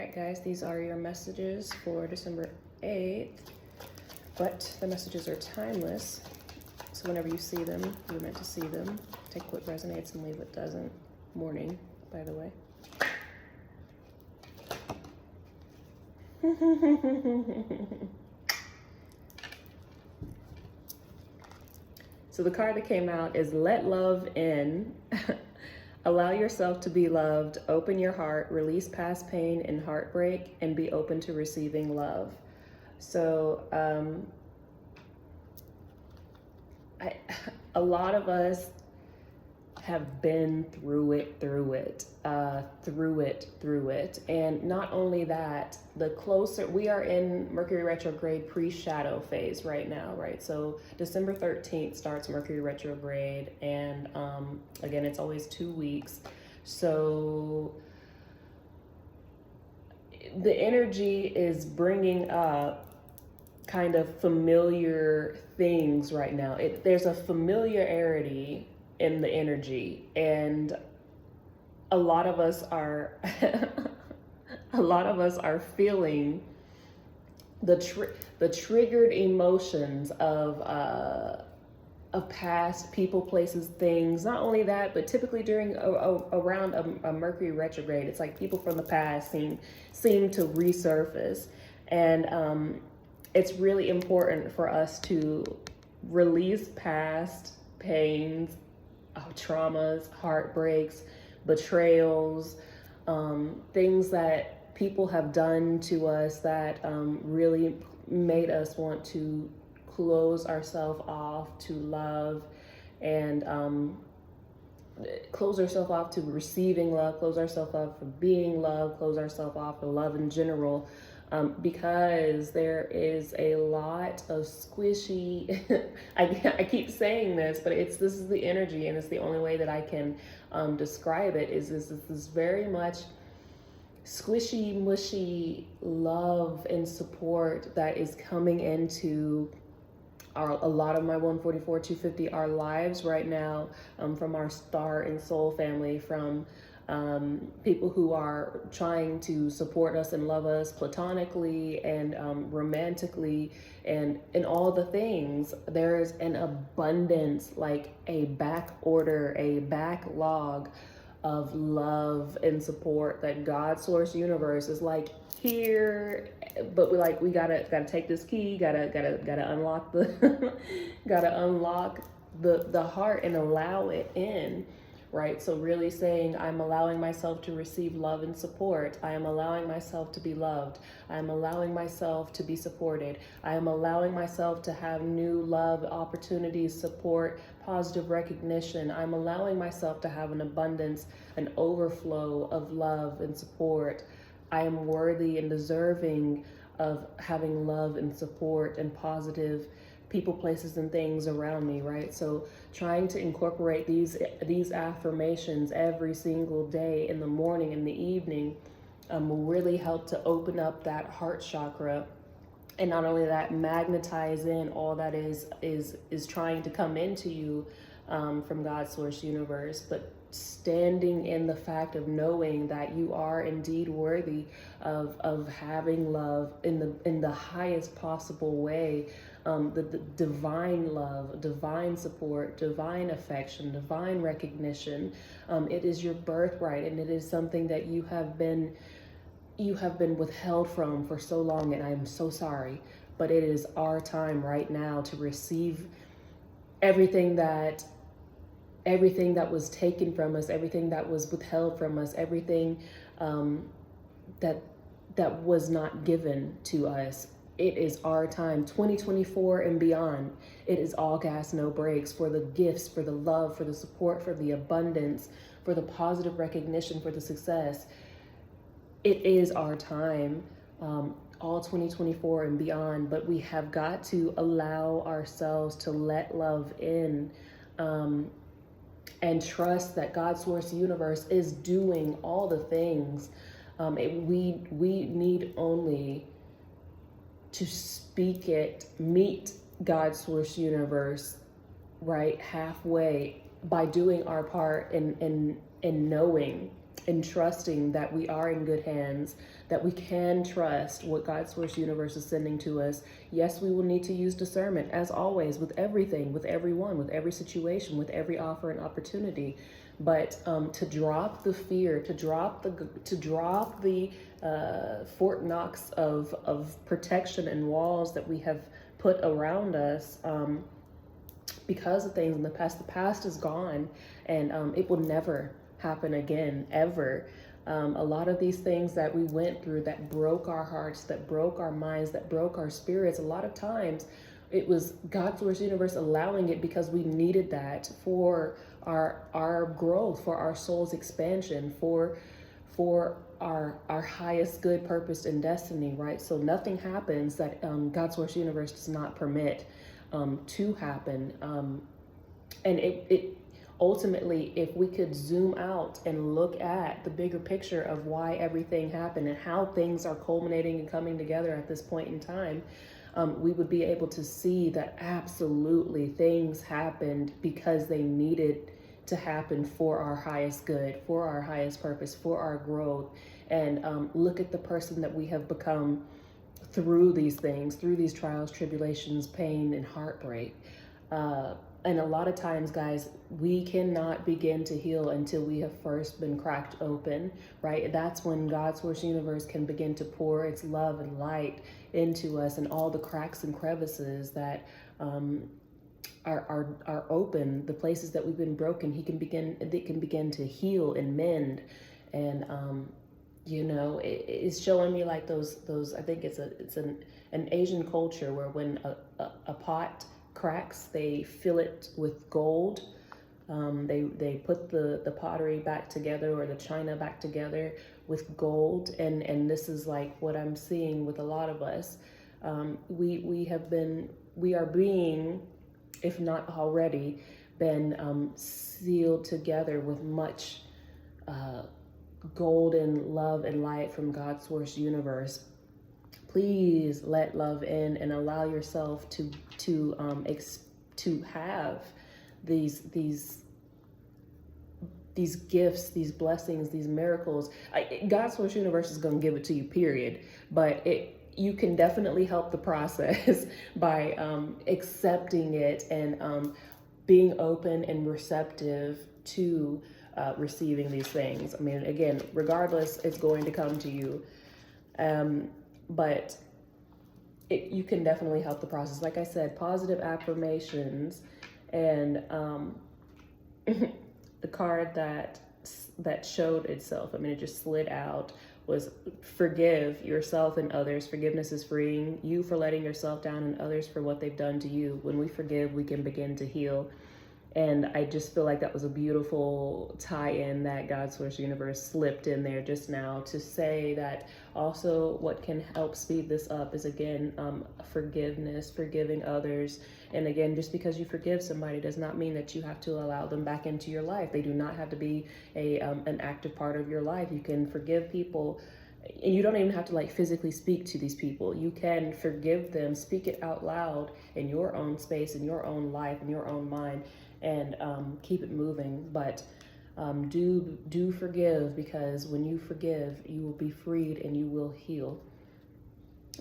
right, guys, these are your messages for December 8th, but the messages are timeless. So whenever you see them, you're meant to see them. Take what resonates and leave what doesn't. Morning, by the way. So the card that came out is Let Love In. Allow yourself to be loved. Open your heart. Release past pain and heartbreak and be open to receiving love. So a lot of us have been through it. And not only that, the closer we are in Mercury retrograde pre-shadow phase right now, right? So December 13th starts Mercury retrograde, and again, it's always 2 weeks. So the energy is bringing up kind of familiar things right now. There's a familiarity in the energy, and a lot of us are feeling the triggered emotions of past people, places, things. Not only that, but typically during around a Mercury retrograde, it's like people from the past seem to resurface, and it's really important for us to release past pains, traumas, heartbreaks, betrayals, things that people have done to us that really made us want to close ourselves off to love, and close ourselves off to receiving love, close ourselves off for being loved, close ourselves off for love in general. Because there is a lot of squishy, I keep saying this, but this is the energy, and it's the only way that I can describe it, is this very much squishy, mushy love and support that is coming into a lot of my 144, 250, our lives right now, from our star and soul family, from people who are trying to support us and love us platonically and romantically, and in all the things. There's an abundance, like a back order, a backlog of love and support that God source universe is like here, but we gotta take this key, gotta unlock the gotta unlock the heart and allow it in. Right? So really saying, I'm allowing myself to receive love and support. I am allowing myself to be loved. I am allowing myself to be supported. I am allowing myself to have new love opportunities, support, positive recognition. I'm allowing myself to have an abundance, an overflow of love and support. I am worthy and deserving of having love and support and positive people, places, and things around me, right? So trying to incorporate these affirmations every single day, in the morning, in the evening, will really help to open up that heart chakra, and not only that, magnetize in all that is trying to come into you from God's source universe, but standing in the fact of knowing that you are indeed worthy of having love in the highest possible way. The divine love, divine support, divine affection, divine recognition. It is your birthright, and it is something that you have been withheld from for so long, and I'm so sorry, but it is our time right now to receive everything that was taken from us, everything that was withheld from us, everything that was not given to us. It is our time, 2024 and beyond. It is all gas, no brakes, for the gifts, for the love, for the support, for the abundance, for the positive recognition, for the success. It is our time, all 2024 and beyond, but we have got to allow ourselves to let love in, and trust that God's source universe is doing all the things. We need only to speak it, meet God's source universe, right, halfway, by doing our part in knowing and trusting that we are in good hands, that we can trust what God's Source Universe is sending to us. Yes, we will need to use discernment, as always, with everything, with everyone, with every situation, with every offer and opportunity. But to drop the fear, to drop the Fort Knox of protection and walls that we have put around us, because of things in the past. The past is gone, and it will never happen again, ever. A lot of these things that we went through that broke our hearts, that broke our minds, that broke our spirits, a lot of times it was God's Source Universe allowing it because we needed that for our growth, for our soul's expansion, for our highest good, purpose, and destiny, right? So nothing happens that God's Source Universe does not permit to happen. And it ultimately, if we could zoom out and look at the bigger picture of why everything happened and how things are culminating and coming together at this point in time, we would be able to see that absolutely things happened because they needed to happen for our highest good, for our highest purpose, for our growth. And look at the person that we have become through these things, through these trials, tribulations, pain, and heartbreak. And a lot of times, guys, we cannot begin to heal until we have first been cracked open, right? That's when God's Source Universe can begin to pour its love and light into us, and all the cracks and crevices that are open, the places that we've been broken, it can begin to heal and mend. And it's showing me like those. I think it's an Asian culture where when a pot cracks, they fill it with gold. They put the pottery back together, or the china back together with gold. And this is like what I'm seeing with a lot of us. We are being, if not already, been sealed together with much golden love and light from God's Source Universe. Please let love in and allow yourself to have these gifts, these blessings, these miracles. God's Source Universe is going to give it to you, period. But you can definitely help the process by accepting it and being open and receptive to receiving these things. I mean, again, regardless, it's going to come to you. But you can definitely help the process. Like I said, positive affirmations, and the card that showed itself, I mean, it just slid out, was forgive yourself and others. Forgiveness is freeing you for letting yourself down, and others for what they've done to you. When we forgive, we can begin to heal. And I just feel like that was a beautiful tie-in that God's Source Universe slipped in there just now to say that also what can help speed this up is, again, forgiveness, forgiving others. And again, just because you forgive somebody does not mean that you have to allow them back into your life. They do not have to be an active part of your life. You can forgive people, and you don't even have to like physically speak to these people. You can forgive them, speak it out loud in your own space, in your own life, in your own mind, and keep it moving. But do forgive, because when you forgive, you will be freed and you will heal.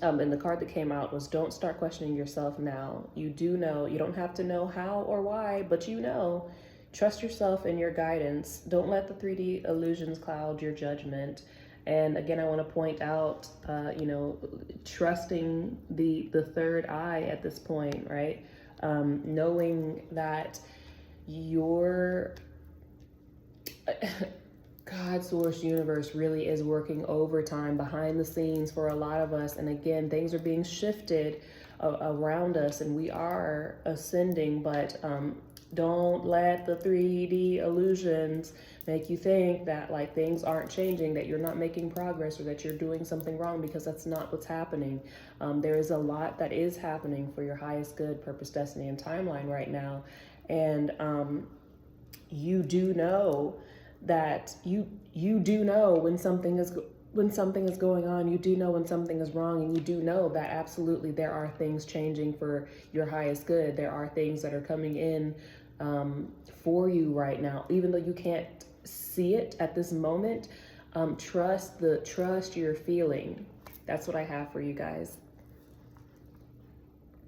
And the card that came out was, don't start questioning yourself now. You do know. You don't have to know how or why, but you know. Trust yourself and your guidance. Don't let the 3D illusions cloud your judgment. And again, I want to point out, trusting the third eye at this point, right? Knowing that your God's Source Universe really is working overtime behind the scenes for a lot of us. And again, things are being shifted around us, and we are ascending, but don't let the 3D illusions make you think that like things aren't changing, that you're not making progress, or that you're doing something wrong, because that's not what's happening. There is a lot that is happening for your highest good, purpose, destiny, and timeline right now. And you do know that you do know when something is going on. You do know when something is wrong, and you do know that absolutely there are things changing for your highest good. There are things that are coming in for you right now, even though you can't see it at this moment. Trust you're feeling. That's what I have for you guys.